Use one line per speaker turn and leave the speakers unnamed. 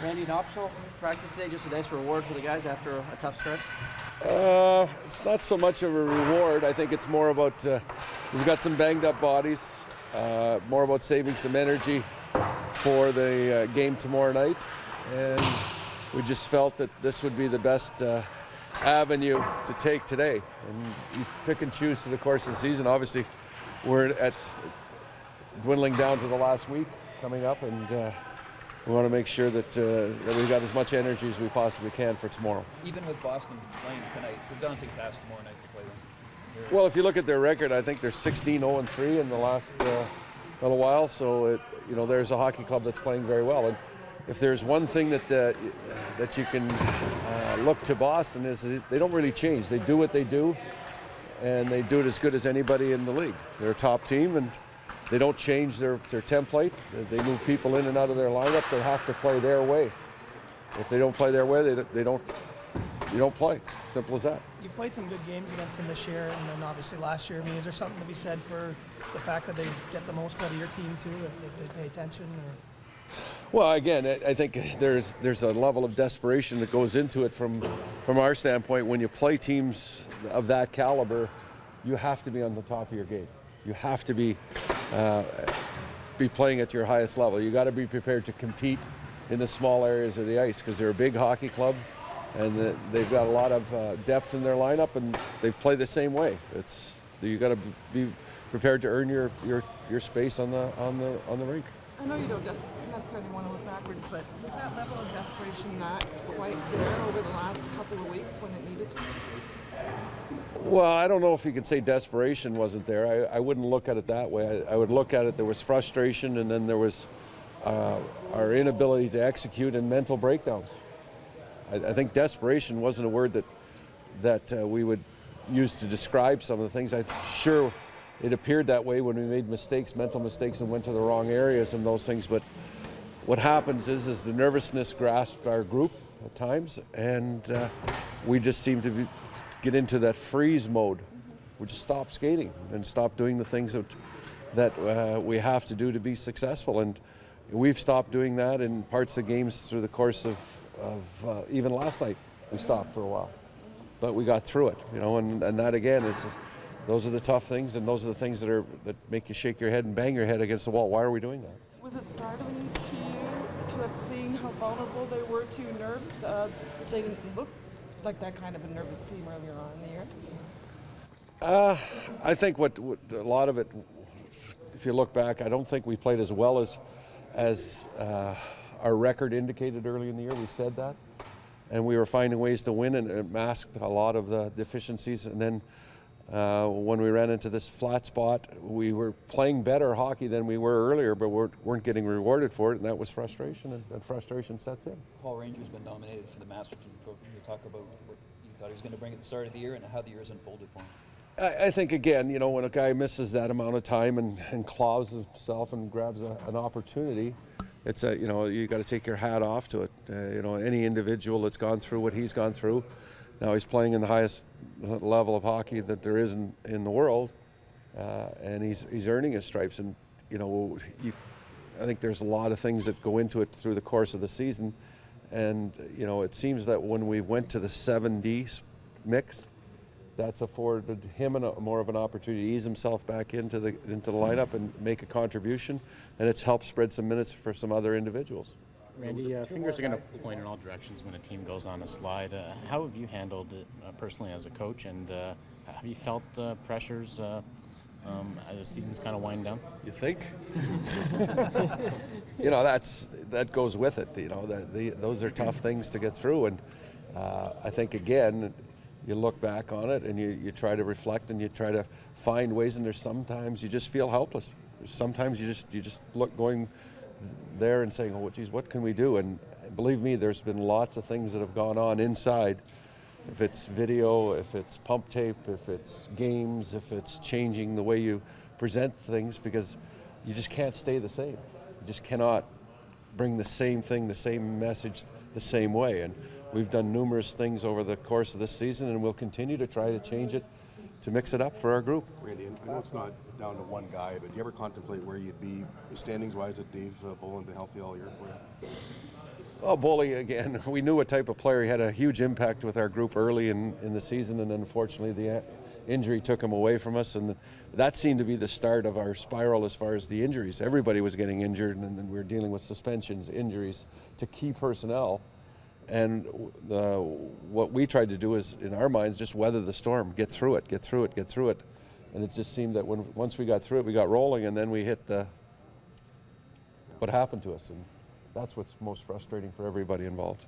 Randy, an optional practice today, just a nice reward for the guys after a tough stretch?
It's not so much of a reward. I think it's more about we've got some banged up bodies, more about saving some energy for the game tomorrow night. And we just felt that this would be the best avenue to take today. And you pick and choose through the course of the season. Obviously, we're at dwindling down to the last week coming up, and we want to make sure that we've got as much energy as we possibly can for tomorrow.
Even with Boston playing tonight, it's a daunting task tomorrow night to play them.
Well, if you look at their record, I think they're 16-0-3 in the last little while. So there's a hockey club that's playing very well. And if there's one thing that you can look to Boston is they don't really change. They do what they do, and they do it as good as anybody in the league. They're a top team, and they don't change their template. They move people in and out of their lineup. They have to play their way. If they don't play their way, you don't play. Simple as that.
You've played some good games against them this year, and then obviously last year. I mean, is there something to be said for the fact that they get the most out of your team too, that they pay attention? Or?
Well, again, I think there's a level of desperation that goes into it from our standpoint. When you play teams of that caliber, you have to be on the top of your game. You have to be playing at your highest level. You got to be prepared to compete in the small areas of the ice because they're a big hockey club, and they've got a lot of depth in their lineup, and they've played the same way. You got to be prepared to earn your space on the rink.
I know you don't necessarily want to look backwards, but was that level of desperation not quite there over the last couple of weeks when it needed to be?
Well, I don't know if you can say desperation wasn't there. I wouldn't look at it that way. I would look at it, there was frustration, and then there was our inability to execute and mental breakdowns. I think desperation wasn't a word that we would use to describe some of the things. I'm sure it appeared that way when we made mistakes, mental mistakes, and went to the wrong areas and those things. But what happens is the nervousness grasped our group at times, and we just seemed to get into that freeze mode. We just stop skating and stop doing the things that we have to do to be successful. And we've stopped doing that in parts of games through the course of even last night. We stopped for a while, but we got through it. And that again those are the tough things, and those are the things that make you shake your head and bang your head against the wall. Why are we doing that?
Was it startling to you to have seen how vulnerable they were to nerves? They looked like that kind of a nervous team earlier on in the year?
I think what a lot of it, if you look back, I don't think we played as well as our record indicated early in the year. We said that, and we were finding ways to win, and it masked a lot of the deficiencies. And then when we ran into this flat spot, we were playing better hockey than we were earlier, but weren't getting rewarded for it, and that was frustration, and that frustration sets in.
Paul Ranger's been nominated for the Masterton Trophy. You talk about what you thought he was going to bring at the start of the year and how the year has unfolded for him.
I think, again, when a guy misses that amount of time and claws himself and grabs an opportunity, it's you got to take your hat off to it. Any individual that's gone through what he's gone through, now he's playing in the highest level of hockey that there is in the world, and he's earning his stripes. And I think there's a lot of things that go into it through the course of the season, and it seems that when we went to the 7D mix, that's afforded him more of an opportunity to ease himself back into the lineup and make a contribution, and it's helped spread some minutes for some other individuals.
Randy, fingers are going to point in all directions when a team goes on a slide. How have you handled it personally as a coach, and have you felt pressures as the season's kind of winding down?
You think? That goes with it. Those are tough things to get through, and I think, again, you look back on it and you try to reflect and you try to find ways, and there's sometimes you just feel helpless. Sometimes you just look going there and saying, oh geez, what can we do? And believe me, there's been lots of things that have gone on inside. If it's video, if it's pump tape, if it's games, if it's changing the way you present things, because you just can't stay the same. You just cannot bring the same thing, the same message, the same way. And we've done numerous things over the course of this season, and we'll continue to try to change it to mix it up for our group.
Randy, I know it's not down to one guy, but do you ever contemplate where you'd be standings-wise if Dave Bolland been healthy all year for you?
Well, Boley, again, we knew what type of player. He had a huge impact with our group early in the season, and unfortunately the injury took him away from us, and that seemed to be the start of our spiral as far as the injuries. Everybody was getting injured, and then we were dealing with suspensions, injuries to key personnel. And what we tried to do is, in our minds, just weather the storm, get through it, get through it, get through it. And it just seemed that once we got through it, we got rolling, and then we hit what happened to us. And that's what's most frustrating for everybody involved.